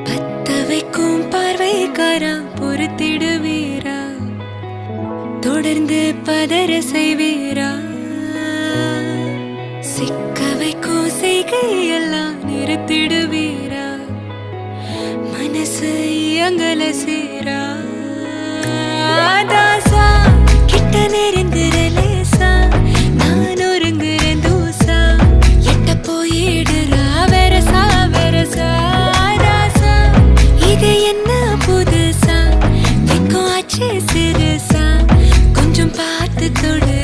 பத்தவைக்கும் பார்வைக்காரா பொறுத்திடுவீரா, தொடர்ந்து பதற செய்வீரா, சிக்க வைக்கும் செய்கையெல்லாம் நிறுத்திடுவீரா, மனசு இயங்கல சீரா. தாசா கிட்ட நெருங்குறலேசா, நான் ஒருங்குறேன் தூசா, எட்ட போயிடுறா வெரசா வெரசா. தாசா இது என்ன புதுசா, வெக்கம் ஆச்சு சிறுசா, கொஞ்சம் பார்த்து தொடு